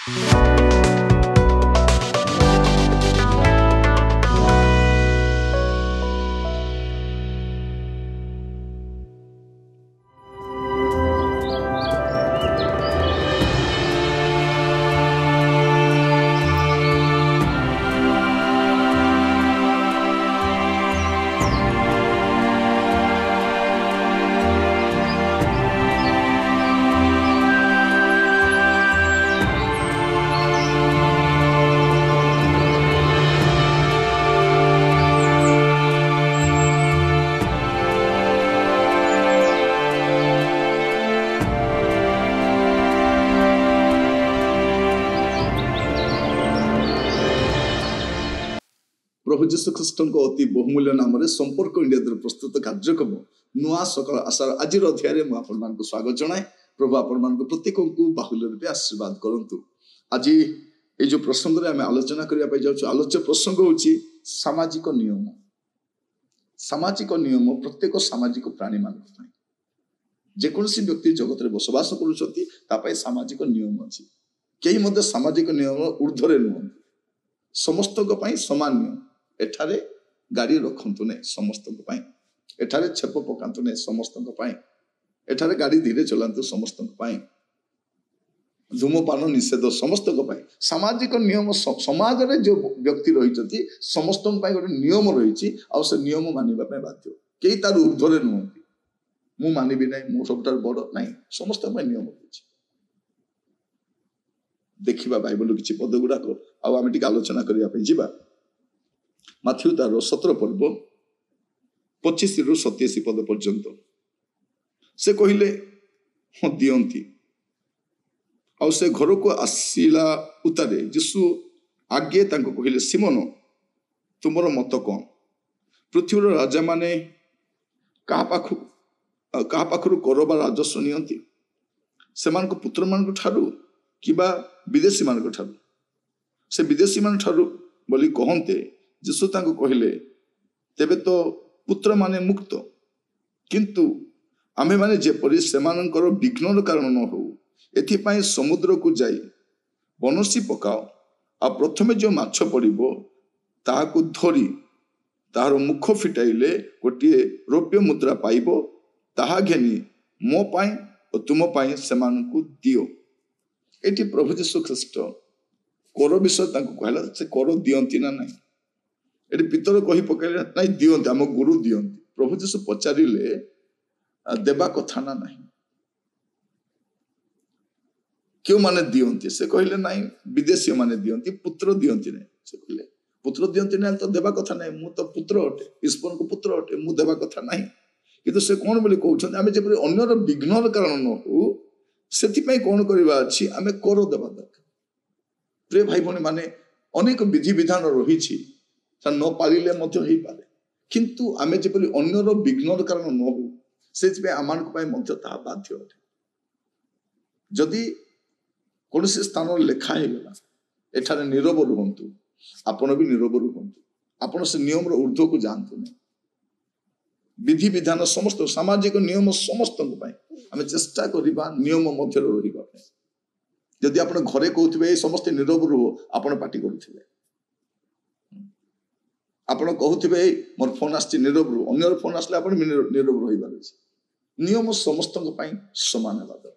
प्रभु जीशु ख्रीष्ट अति बहुमूल्य नाम संपर्क इंडिया प्रस्तुत कार्यक्रम नुआ सकाल आशार आज अध्याय मुझे स्वागत जनाए। प्रभु आपण प्रत्येक को बाहुल्य रूपे आशीर्वाद करंतु। आज ये जो प्रसंग में आम आलोचना करने जाऊँ आलोच्य प्रसंग हूँ सामाजिक नियम। सामाजिक नियम प्रत्येक सामाजिक प्राणी मान जेकोसी व्यक्ति जगत में बसवास कर सामाजिक नियम अच्छी कहीं सामाजिक नियम ऊर्ध्वे नुहत समस्त समान नियम। एठारे गाड़ी रखंतु नहीं समस्त एठारे छेप पकांतु नहीं समस्त एठारे गाड़ी धीरे चलांतु समस्त धूमपान निषेध समस्त सामाजिक नियम समाज में जो व्यक्ति रही समस्त गोटे नियम रही से नियम मानवा बाध्य कई तार ऊर्ध्वे नुहति मु मानबी ना मु सब बड़ ना समस्त नियम रही। देखा बाइबल किसी पद गुड़ाक आम टे आलोचना करने माथ्यू तार 17 पर्व 25 रु 27 पद पर्यंत से कहले हाँ दियंती आ से घर को आसला उतारे यीशु आगे कहले सिमोन तुमर मत कौन पृथ्वीर राजा माने क्या पाखु कर राजस्व नियंती से पुत्र मान ठारू कि विदेशी मान ठारू से विदेशी मान ठारू बोली कहते यीशु तांको कहले तेबे तो पुत्र माने मुक्त किंतु आमे माने जेपरि सेमानंकर विघ्नर कारण न हो एथिपाई समुद्र को जाई बनसी पकाओ आ प्रथमे जो माछ पड़िबो ताहाकु धरी ताहार मुख फिटाइले गोटे रौप्य मुद्रा पाइबो ताहा घेनी मो पाई और तुम पाई सेमानंकु दियो। एटी प्रभु जीशु ख्रीष्ट कर विषय कहला से कर दियंती ना नहीं ये पितर कही पकड़े ना दियंती आम गुरु दियंती। प्रभु जीशु पचारिले देवा कथा ना नहीं क्यों माने दियंती से कहले ना विदेशी माने दियंती पुत्र दियंती नहीं से कहले पुत्र दियंती ना तो देवा कथा नहीं मु तो पुत्र अटे ईश्वर को पुत्र अटे मु देवा कथा नहीं किंतु से कौन बोली कहते आम जब अन्यर विघ्नर कारण न हो से कौन करवा अच्छी आम कर देवा दरकार। प्रिय भाई भौणी माने अनेक विधि विधान रही न पारे पारे किंतु आम जब अन्यर विघ्नर कारण न हो से आम बाध्य अटे। जदि कौन स्थान लेखा होगा एठारे नीरव रुहतु आपण भी नीरव रुहतु आपण से नियम ऊर्ध्व को जातु नहीं विधि विधान समस्त सामाजिक नियम समस्त आम चेष्टा करवा नियम मध्य रही जदि आप घरे कहते समस्त नीरव रुह आपण पार्टी करुवे आपण कहते मोर फोन आसी नीरव रुह अन्य फोन आसले आप नीरव रही नियम समस्त समान है दरकार।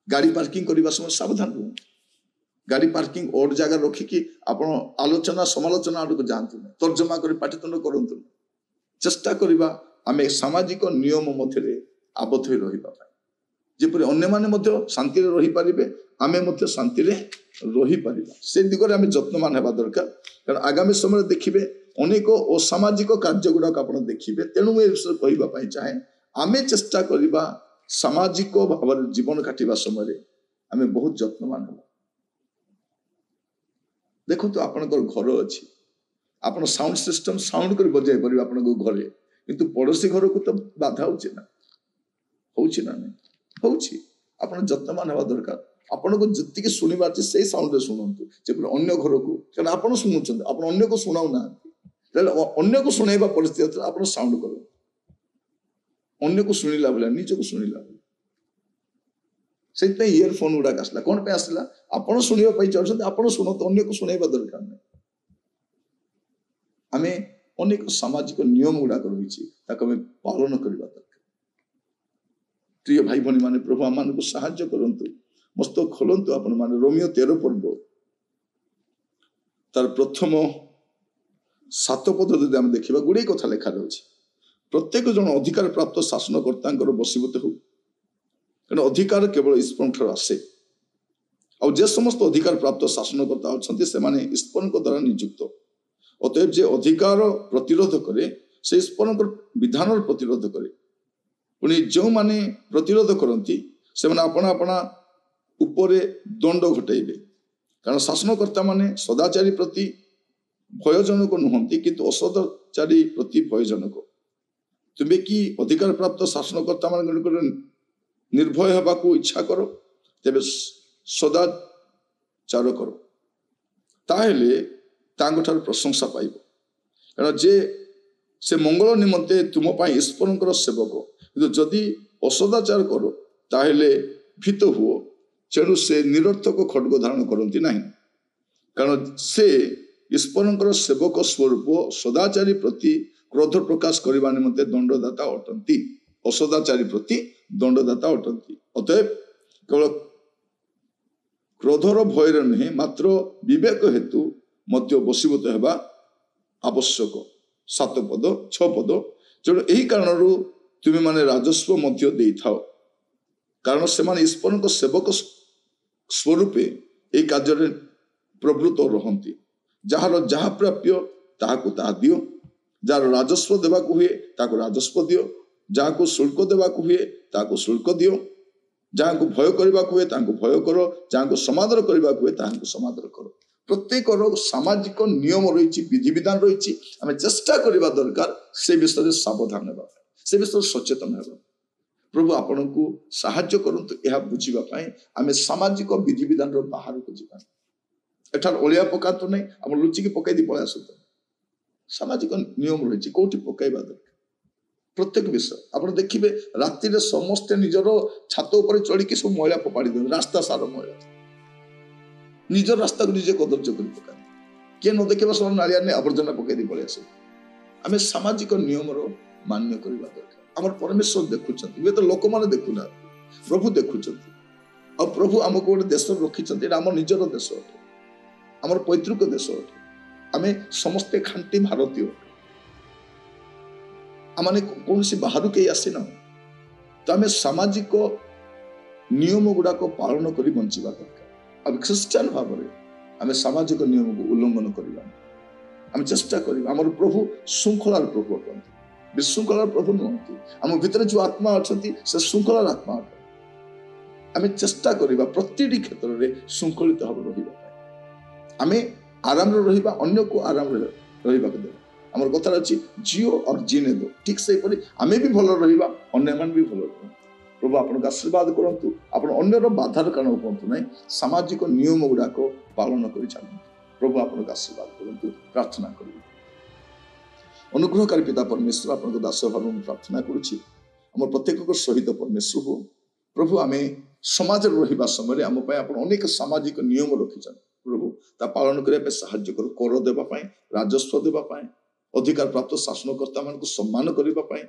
गाड़ी पार्किंग करने समय सावधान रुह गाड़ी पार्किंग ओड जगह रखिकी आप आलोचना समालोचना आड़ को जातु तर्जमा कर पाटितुंड करूँ चेष्टा करवा आम सामाजिक नियम मध्य आबद्ध रही जेपरि अन्य माने शांति रही पारे आमे शांति रही पार से दिगरे आम जत्नवान होगा दरकार। कारण आगामी समय देखिए अनेक असामाजिक कार्य गुड़ाक आप देखिए तेणु मुझे विषय कहवाई चाहे आमे चेष्टा करवा सामाजिक भाव जीवन काटिबा समय आमे बहुत जत्नवान होगा। देखो तो आपनकर घर अच्छी आप साउंड सिस्टम साउंड कर बजाई पारे आप घरे किंतु पड़ोशी घर को तो बाधा होची ना नहीं होची आप जत्नवान होगा दरकार। आपन को जी शुणा से साउंड शुणु जब अन्य घर को कारण आप शुणुं आप अन्य को शुणाऊ ना अन्य को शुणा परिस्थिति आप साउंड कर अन्य को शुणिला निज को शुणिला से इयरफोन गुड़ाक आसला कौन पे आसला आपण शुणा चाहते आपण शुणु अन्य को शुणा दरकार नहीं आम अनेक सामाजिक नियम गुड़ाक रही पालन करने दरकार प्रिय भाई भनी माने प्रभु आम मान साहाय्य करंतु मस्तक खोलंतु आपण माने रोमियो 13 पर्व तार प्रथम 7 पद जदि आम देखा गुड़े कथा लेखा रही प्रत्येक जन अधिकार प्राप्त शासनकर्ता बसीभूत हो कारण अधिकार केवल ईश्वर ठार आसे आ जे समस्त अधिकार प्राप्त शासनकर्ता अच्छा से ईश्वर द्वारा नियुक्त अतएव जे अधिकार प्रतिरोध करे से ईश्वर विधान प्रतिरोध करे पुणी जो माने प्रतिरोध करती से अपना अपना उपरे दंड घटाइबे कारण शासनकर्ता माने सदाचारी प्रति भयजनक नुहंती किंतु असदाचारी प्रति भयजनक तुम्हें कि अधिकार प्राप्त शासनकर्ता मान निर्भय हवा को इच्छा कर तेरे सदाचार कर ताहेले तांगठार प्रशंसा पाइब कारण जे से मंगल निमंते तुम ईश्वर सेवक किंतु जदि असदाचार करो ताहेले भीत हुओ तेणु से निरर्थक खड्ग धारण करती नहीं कारण से ईश्वर सेवक स्वरूप सदाचारी प्रति क्रोध प्रकाश करने निमंते दंडदाता अटंती असदाचारी प्रति दंडदाता अटंती अतएव केवल क्रोधर भयर नुहे मात्र विवेक हेतु मध्य बसीभूत होगा आवश्यक 7 पद 6 पद तेणु यही कारण तुम्हें माने राजस्व मध्य दे थाओ कारण से माने ईश्वर को सेवक स्वरूपे ये कार्य प्रवृत्त रहती जार जहाँ प्राप्य ताहाकु ताहा दियो जार राजस्व देवाक हुए ताको राजस्व दियो जहाँ को शुल्क देवाक हुए ताको शुल्क दियो जहाँ को भय करने हुए ताको भय करो जहाँ को समादर करने हुए ताको समादर करो प्रत्येक सामाजिक नियम रही विधि विधान रही आम चेष्टा करने दरकार से विषय सावधान होगा से विषय सचेतन होगा प्रभु आपण को साहाय्य करंतु यह बुझीबा आम सामाजिक विधि विधान बाहर को जीवा एठार ओलिया पकातु नहीं आम लुचिकी पकई पलै आसतु सामाजिक नियम रही कौटी पकईबा दरकार प्रत्येक विषय आप देखिए राति समस्ते निजर छात उपर चढ़ी सब मैला फोपाड़ी दिखाते रास्ता सार मैला निजर रास्ता को निजे कदर्ज कर पका किए न देखा सब नालिया नहीं आवर्जना पकई पलै आस आम सामाजिक नियम मान्य करवा दरकार आम परमेश्वर देखुं ये तो लोक मैंने देखुना प्रभु देखुं आ प्रभु आमको गोटे देश रखी आम निजर देश अटे आम पैतृक देश अटे आम समस्ते खांटी भारतीय आम कौन बाहर कहीं आसीना तो आम सामाजिक नियम गुड़ाक पालन कर बंचा दरकार आम ख्रीस्टान भाव में आम सामाजिक नियम को उल्लंघन करवा आम चेष्टा करवा आम प्रभु श्रृंखलार प्रभु अटंती विशृंखलार प्रभु नुहति आम भितर जो आत्मा अच्छा से श्रृंखलार आत्मा अटे आम चेष्टा करवा प्रति क्षेत्र में श्रृंखलित भाव रहा आम आराम रहा अन्य को आराम रहा देवा आम कथा अच्छी जियो और जीने दो ठीक से आम भी भल रहा अन्य मान भी भल रहा प्रभु आपको आशीर्वाद करंतु आपण अन्यर बाधार कारण कहतु ना सामाजिक नियम गुड़ाक पालन कर चलते प्रभु आपको आशीर्वाद करंतु प्रार्थना कर अनुग्रहकारी पिता परमेश्वर आपन दास भाव प्रार्थना करुच्ची आम प्रत्येक सहित परमेश्वर हो प्रभु आम समाज रहा समय आम अनेक सामाजिक नियम रखी प्रभु ता पालन करने साहाय्य कर देवाई राजस्व देवाई अधिकार प्राप्त शासनकर्ता मान सम्मान करने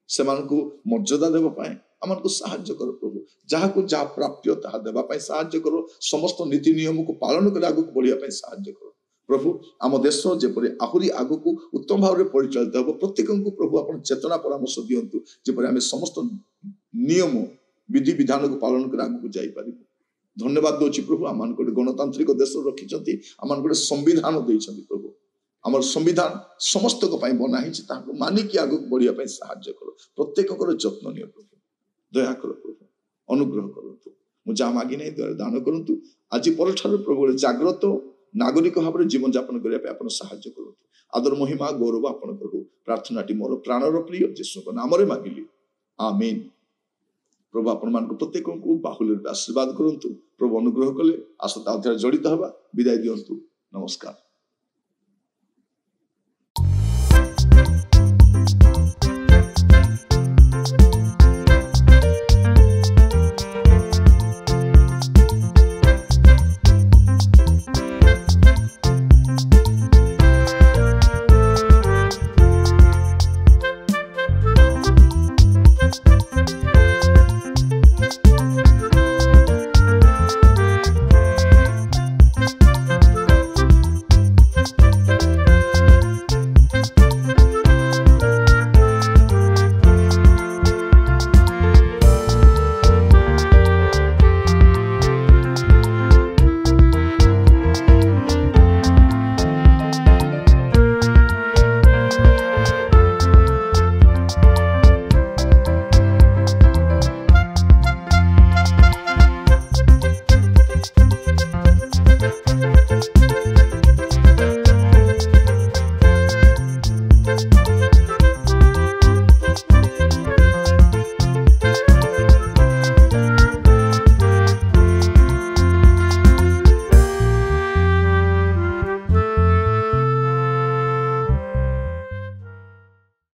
से मर्यादा देवाई आमको साहाय्य कर प्रभु जहाँ को जहाँ प्राप्य ता देवाई साहाय्य कर समस्त नीति नियम को पालन कर आगे बढ़िया साहाय्य कर प्रभु आम देश जेपरी आहरी आग को उत्तम भाव में परिचालित हो प्रत्येक को प्रभु आप चेतना परामर्श दिंतु जेपरी आम समस्त नियम विधि विधान को पालन कर आगे जापर धन्यवाद दूसरी प्रभु आम गोटे गणतांत्रिक देश रखी आम गोटे संविधान देते प्रभु आम संविधान समस्त बनाई मानिकी आग बढ़िया साहाय्य कर प्रत्येक जत्न नि प्रभु दया कर प्रभु अनुग्रह करूँ मुझे मागी नहीं द्वारा दान करूँ आज पर प्रभु जाग्रत नागरिक भाव में जीवन यापन करने साहाय्य करूँ आदर महिमा गौरव आपण प्रभु प्रार्थना मोर प्राणर प्रिय जीशु नाम मागिली आमीन प्रभु आपण मान प्रत्येक को बाहुल्य आशीर्वाद करूँ प्रभु अनुग्रह कले आसता अध्याय जड़ित हवा विदाय दिंतु नमस्कार।